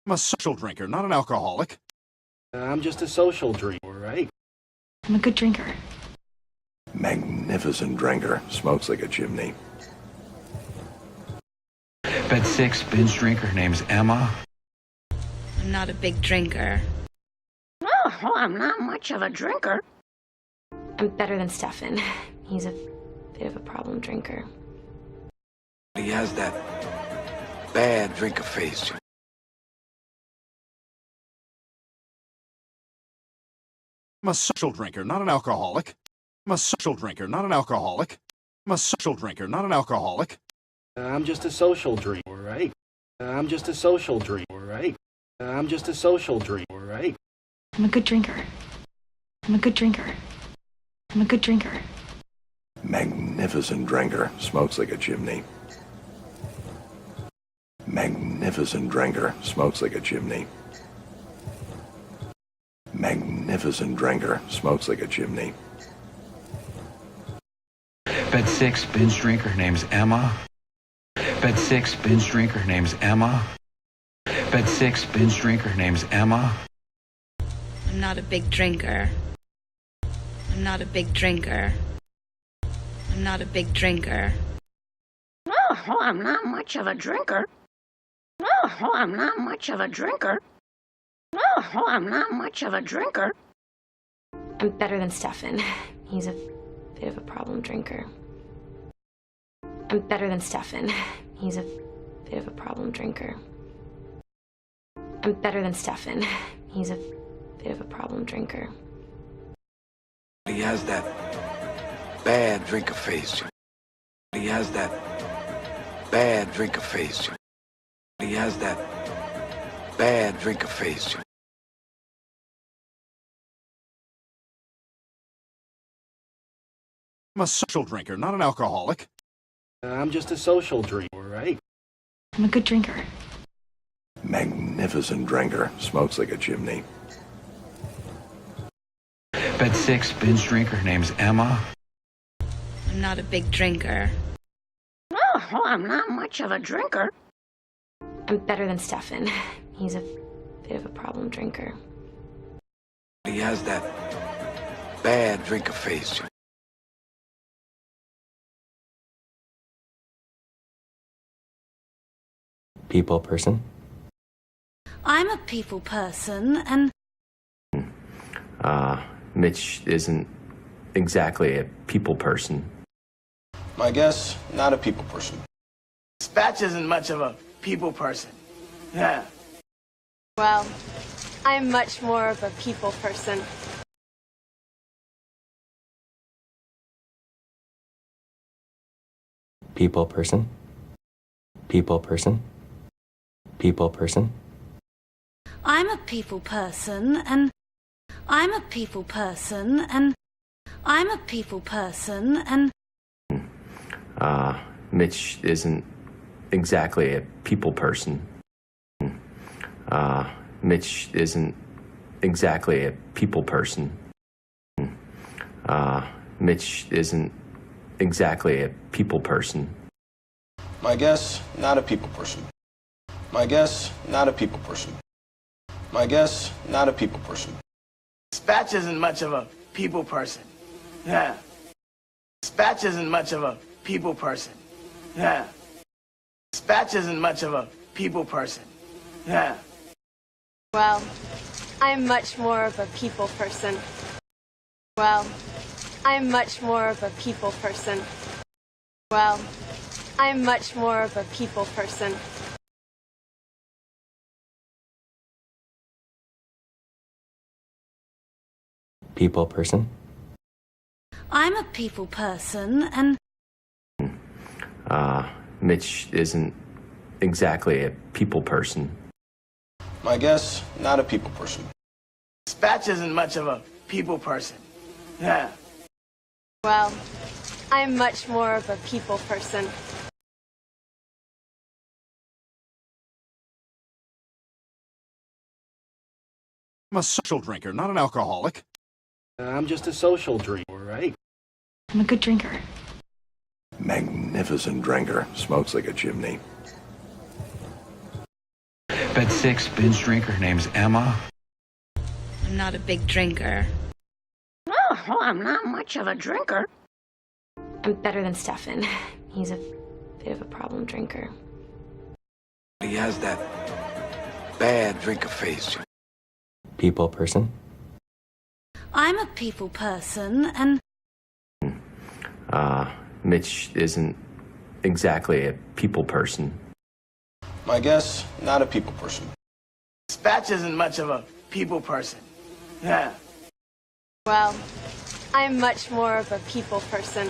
I'm a social drinker, not an alcoholic. I'm just a social drinker, right? I'm a good drinker. Magnificent drinker. Smokes like a chimney. Bed 6, binge drinker. Her name's Emma. I'm not a big drinker. Oh, I'm not much of a drinker. I'm better than Stefan. He's a bit of a problem drinker. He has that bad drinker face. I'm a social drinker, not an alcoholic. I'm a social drinker, not an alcoholic. I'm a social drinker, not an alcoholic. I'm just a social drinker, right? I'm just a social drinker, right? I'm just a social drinker, right? I'm a good drinker. I'm a good drinker. I'm a good drinker. Magnificent drinker. Smokes like a chimney. Magnificent drinker. Smokes like a chimney. Magnificent drinker. Smokes like a chimney. Bed 6, binge drinker. Her name's Emma. Bed 6, binge drinker. Her name's Emma. Bed 6, binge drinker. Her name's Emma. I'm not a big drinker. I'm not a big drinker. I'm not a big drinker. Oh, I'm not much of a drinker. Oh, I'm not much of a drinker. Oh, I'm not much of a drinker. I'm better than Stefan. He's a bit of a problem drinker. I'm better than Stefan. He's a bit of a problem drinker. I'm better than Stefan. He's a bit of a problem drinker. He has that bad drinker face. He has that bad drinker face. He has that bad drinker face. I'm a social drinker, not an alcoholic. I'm just a social drinker, right? I'm a good drinker. Magnificent drinker. Smokes like a chimney. Bed 6, binge drinker. Her name's Emma. I'm not a big drinker. Oh, I'm not much of a drinker. I'm better than Stefan. He's a bit of a problem drinker. He has that bad drinker face. People person. I'm a people person, and Mitch isn't exactly a people person. My guess, not a people person. Spatch isn't much of a people person. Yeah. Well, I'm much more of a people person. People person. People person. People person. I'm a people person, and I'm a people person, and I'm a people person, and Mitch isn't exactly a people person. Mitch isn't exactly a people person. Mitch isn't exactly a people person. My guess, not a people person. My guess, not a people person. My guess, not a people person. Spatch isn't much of a people person. Yeah. Spatch isn't much of a people person. Yeah. Spatch isn't much of a people person. Yeah. Well, I'm much more of a people person. Well, I'm much more of a people person. Well, I'm much more of a people person. People person. I'm a people person, and Mitch isn't exactly a people person. My guess, not a people person. Spatch isn't much of a people person. Yeah. Well, I'm much more of a people person. I'm a social drinker, not an alcoholic. I'm just a social drinker, right? I'm a good drinker. Magnificent drinker. Smokes like a chimney. Bed 6, binge drinker. Her name's Emma. I'm not a big drinker. Oh, I'm not much of a drinker. I'm better than Stefan. He's a bit of a problem drinker. He has that bad drinker face. People person? I'm a people person, and Mitch isn't exactly a people person. My guess, not a people person. Spatch isn't much of a people person. Yeah. Well, I'm much more of a people person.